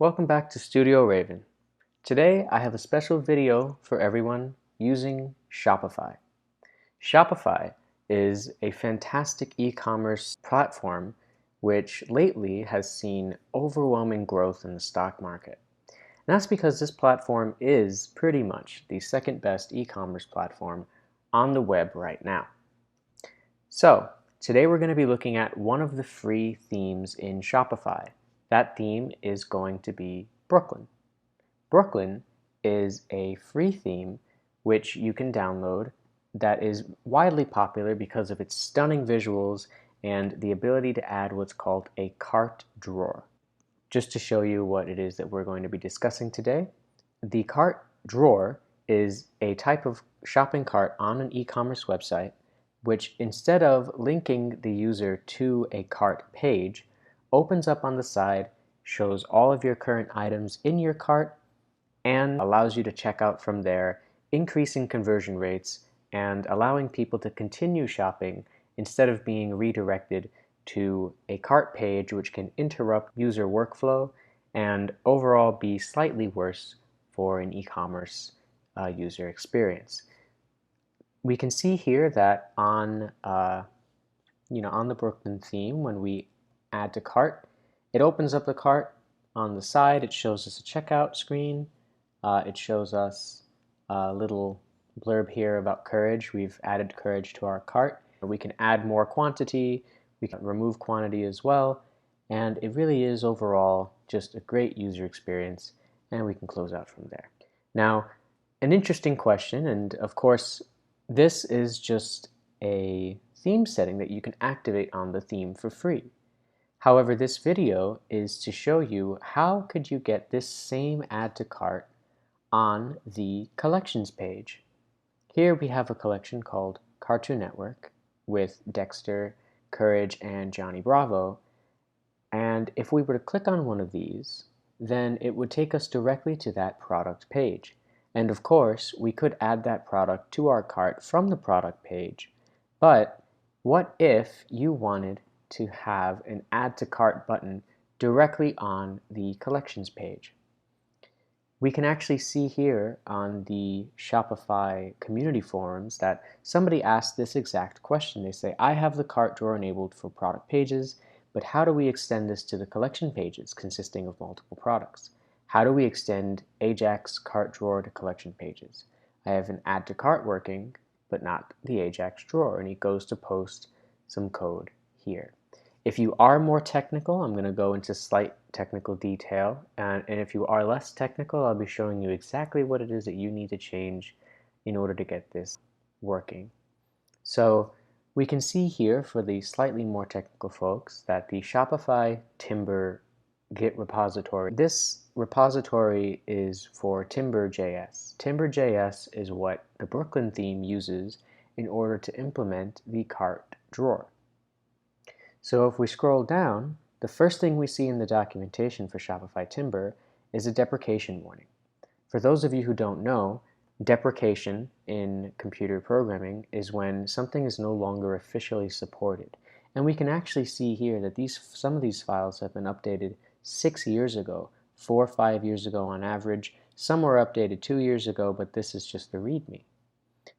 Welcome back to Studio Raven. Today I have a special video for everyone using Shopify. Shopify is a fantastic e-commerce platform which lately has seen overwhelming growth in the stock market. And that's because this platform is pretty much the second best e-commerce platform on the web right now. So today we're going to be looking at one of the free themes in Shopify. That theme is going to be Brooklyn. Brooklyn is a free theme which you can download that is widely popular because of its stunning visuals and the ability to add what's called a cart drawer. Just to show you what it is that we're going to be discussing today, the cart drawer is a type of shopping cart on an e-commerce website which, instead of linking the user to a cart page, opens up on the side, shows all of your current items in your cart, and allows you to check out from there, increasing conversion rates and allowing people to continue shopping instead of being redirected to a cart page, which can interrupt user workflow and overall be slightly worse for an e-commerce user experience. We can see here that on the Brooklyn theme, when we add to cart, it opens up the cart. On the side, it shows us a checkout screen. It shows us a little blurb here about courage. We've added courage to our cart. We can add more quantity. We can remove quantity as well. And it really is overall just a great user experience. And we can close out from there. Now, an interesting question, and of course, this is just a theme setting that you can activate on the theme for free. However, this video is to show you how could you get this same add to cart on the collections page. Here we have a collection called Cartoon Network with Dexter, Courage, and Johnny Bravo. And if we were to click on one of these, then it would take us directly to that product page. And of course, we could add that product to our cart from the product page. But what if you wanted to have an add to cart button directly on the collections page? We can actually see here on the Shopify community forums that somebody asked this exact question. They say, I have the cart drawer enabled for product pages, but how do we extend this to the collection pages consisting of multiple products? How do we extend Ajax cart drawer to collection pages? I have an add to cart working, but not the Ajax drawer, and he goes to post some code here. If you are more technical, I'm going to go into slight technical detail, and if you are less technical, I'll be showing you exactly what it is that you need to change in order to get this working. So we can see here for the slightly more technical folks that the Shopify Timber Git repository, this repository is for TimberJS. TimberJS is what the Brooklyn theme uses in order to implement the cart drawer. So if we scroll down, the first thing we see in the documentation for Shopify Timber is a deprecation warning. For those of you who don't know, deprecation in computer programming is when something is no longer officially supported. And we can actually see here that some of these files have been updated 6 years ago, 4 or 5 years ago on average. Some were updated 2 years ago, but this is just the README.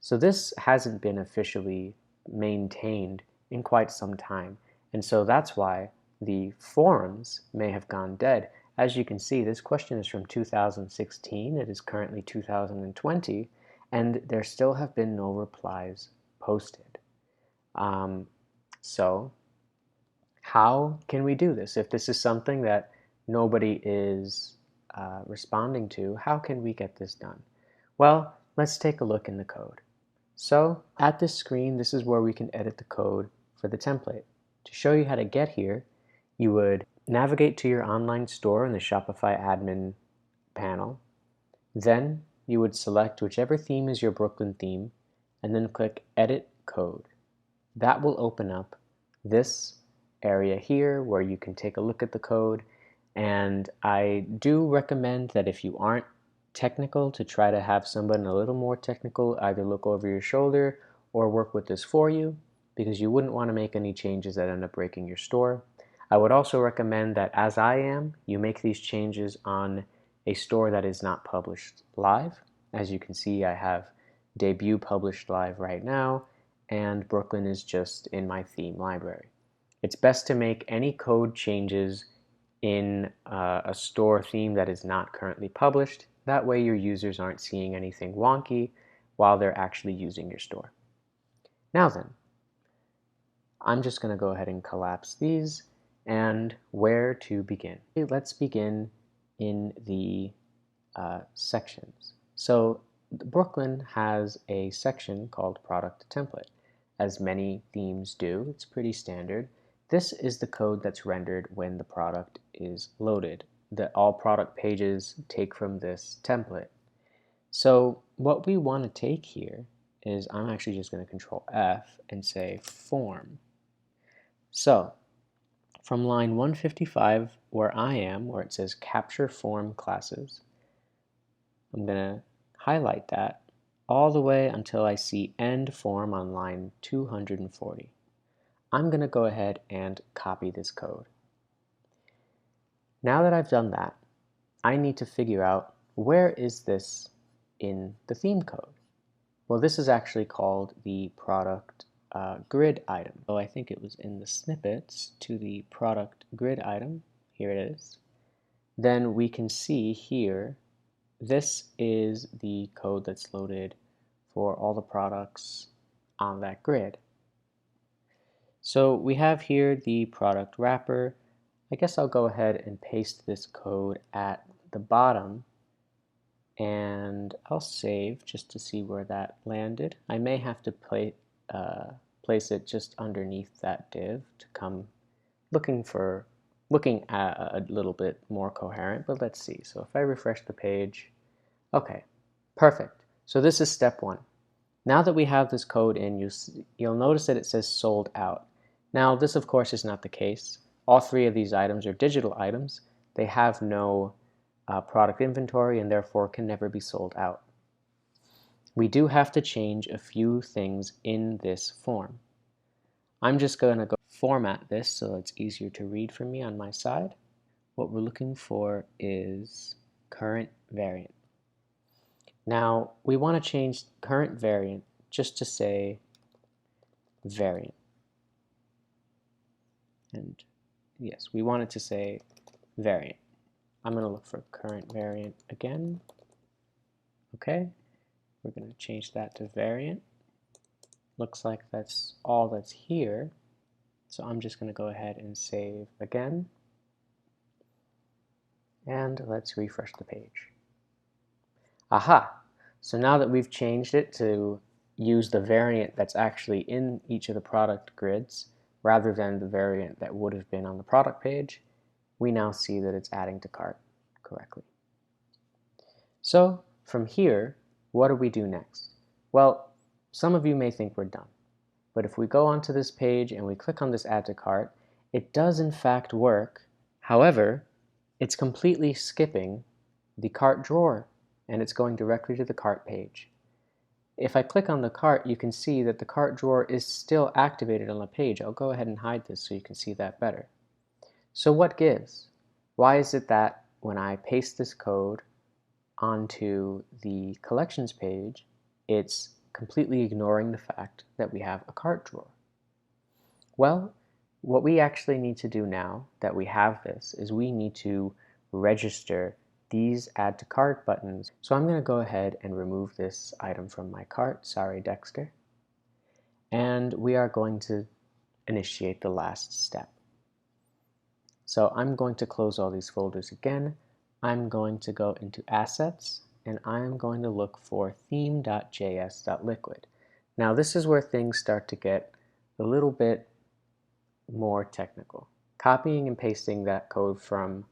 So this hasn't been officially maintained in quite some time. And so that's why the forums may have gone dead. As you can see, this question is from 2016. It is currently 2020, and there still have been no replies posted. So how can we do this? If this is something that nobody is responding to, how can we get this done? Well, let's take a look in the code. So at this screen, this is where we can edit the code for the template. To show you how to get here, you would navigate to your online store in the Shopify admin panel. Then you would select whichever theme is your Brooklyn theme, and then click Edit Code. That will open up this area here where you can take a look at the code. And I do recommend that if you aren't technical, to try to have someone a little more technical either look over your shoulder or work with this for you, because you wouldn't want to make any changes that end up breaking your store. I would also recommend that, as I am, you make these changes on a store that is not published live. As you can see, I have Debut published live right now, and Brooklyn is just in my theme library. It's best to make any code changes in a store theme that is not currently published. That way your users aren't seeing anything wonky while they're actually using your store. Now then, I'm just going to go ahead and collapse these, and where to begin. Okay, let's begin in the sections. So Brooklyn has a section called Product Template. As many themes do, it's pretty standard. This is the code that's rendered when the product is loaded. All product pages take from this template. So what we want to take here is, I'm actually just going to Control F and say form. So from line 155, where I am, where it says capture form classes, I'm going to highlight that all the way until I see end form on line 240. I'm going to go ahead and copy this code. Now that I've done that, I need to figure out, where is this in the theme code? Well, this is actually called the product grid item. So I think it was in the snippets to the product grid item. Here it is. Then we can see here, this is the code that's loaded for all the products on that grid. So we have here the product wrapper. I guess I'll go ahead and paste this code at the bottom, and I'll save just to see where that landed. I may have to place it just underneath that div to come looking at a little bit more coherent, but let's see. So if I refresh the page, okay, perfect. So this is step one. Now that we have this code in, you'll notice that it says sold out. Now this of course is not the case. All three of these items are digital items. They have no product inventory and therefore can never be sold out. We do have to change a few things in this form. I'm just going to go format this so it's easier to read for me on my side. What we're looking for is current variant. Now we want to change current variant just to say variant. And yes, we want it to say variant. I'm going to look for current variant again. Okay, we're going to change that to variant. Looks like that's all that's here. So I'm just going to go ahead and save again. And let's refresh the page. Aha! So now that we've changed it to use the variant that's actually in each of the product grids, rather than the variant that would have been on the product page, we now see that it's adding to cart correctly. So from here, what do we do next? Well, some of you may think we're done, but if we go onto this page and we click on this add to cart, it does in fact work. However, it's completely skipping the cart drawer and it's going directly to the cart page. If I click on the cart, you can see that the cart drawer is still activated on the page. I'll go ahead and hide this so you can see that better. So what gives? Why is it that when I paste this code onto the collections page, it's completely ignoring the fact that we have a cart drawer? Well, what we actually need to do now that we have this is we need to register these add to cart buttons. So I'm going to go ahead and remove this item from my cart. Sorry, Dexter. And we are going to initiate the last step. So I'm going to close all these folders again. I'm going to go into Assets, and I'm going to look for theme.js.liquid. Now this is where things start to get a little bit more technical. Copying and pasting that code from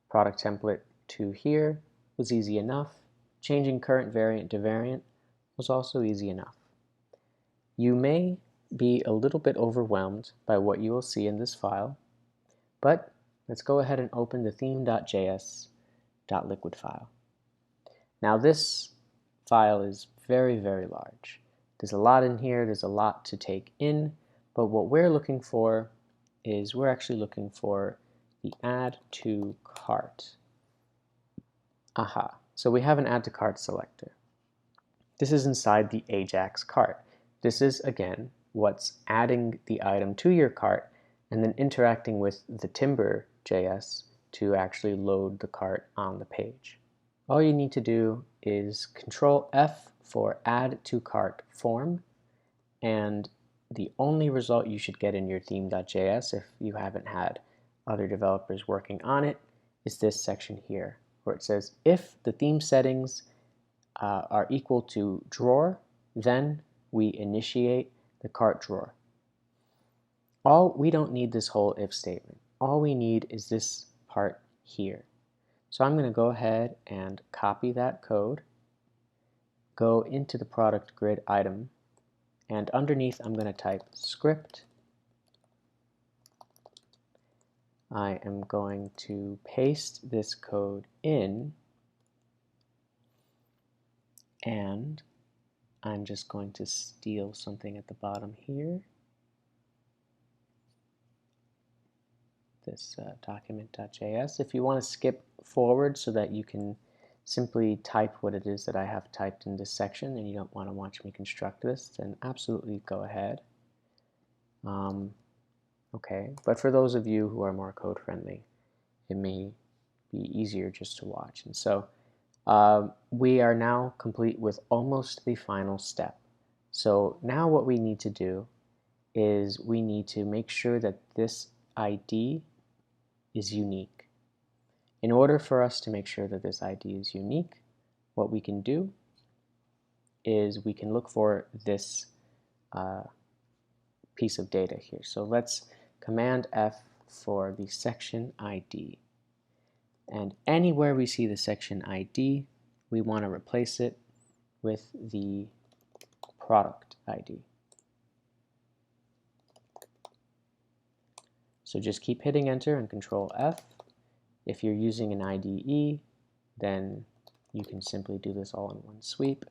product template to here was easy enough. Changing current variant to variant was also easy enough. You may be a little bit overwhelmed by what you will see in this file, but let's go ahead and open the theme.js.liquid file. Now this file is very, very large. There's a lot in here, there's a lot to take in, but what we're looking for is we're actually looking for the add to cart. Aha, so we have an add to cart selector. This is inside the Ajax cart. This is, again, what's adding the item to your cart and then interacting with the TimberJS to actually load the cart on the page. All you need to do is Control F for Add to Cart Form, and the only result you should get in your theme.js, if you haven't had other developers working on it, is this section here, where it says if the theme settings are equal to drawer, then we initiate the cart drawer. We don't need this whole if statement. All we need is this part here. So I'm going to go ahead and copy that code, go into the product grid item, and underneath I'm going to type script. I am going to paste this code in, and I'm just going to steal something at the bottom here. This document.js. If you want to skip forward so that you can simply type what it is that I have typed in this section and you don't want to watch me construct this, then absolutely go ahead. Okay, but for those of you who are more code friendly, it may be easier just to watch. And so we are now complete with almost the final step. So now what we need to do is we need to make sure that this ID is unique. In order for us to make sure that this ID is unique, what we can do is we can look for this piece of data here. So let's Command F for the section ID. And anywhere we see the section ID, we want to replace it with the product ID. So just keep hitting enter and Control F. If you're using an IDE, then you can simply do this all in one sweep.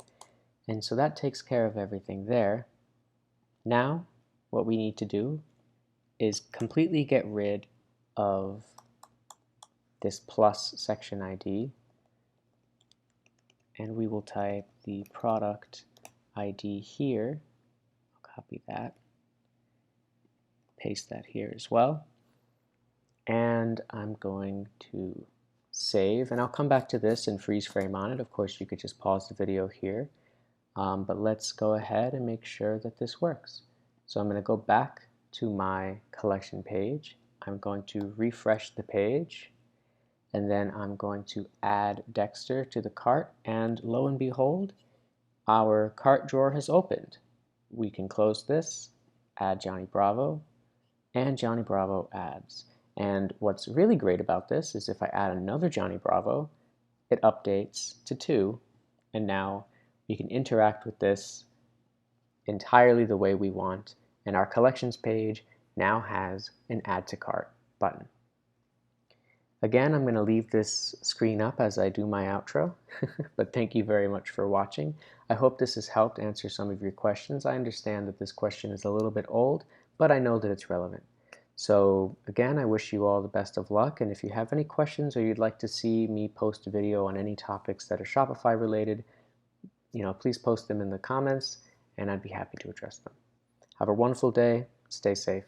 And so that takes care of everything there. Now, what we need to do is completely get rid of this plus section ID, and we will type the product ID here. I'll copy that, paste that here as well, and I'm going to save, and I'll come back to this and freeze frame on it. Of course, you could just pause the video here, but let's go ahead and make sure that this works. So I'm going to go back to my collection page. I'm going to refresh the page, and then I'm going to add Dexter to the cart, and lo and behold, our cart drawer has opened. We can close this, add Johnny Bravo, and Johnny Bravo adds. And what's really great about this is if I add another Johnny Bravo, it updates to 2, and now we can interact with this entirely the way we want, and our collections page now has an add to cart button. Again, I'm going to leave this screen up as I do my outro, but thank you very much for watching. I hope this has helped answer some of your questions. I understand that this question is a little bit old, but I know that it's relevant. So again, I wish you all the best of luck, and if you have any questions or you'd like to see me post a video on any topics that are Shopify related, please post them in the comments, and I'd be happy to address them. Have a wonderful day. Stay safe.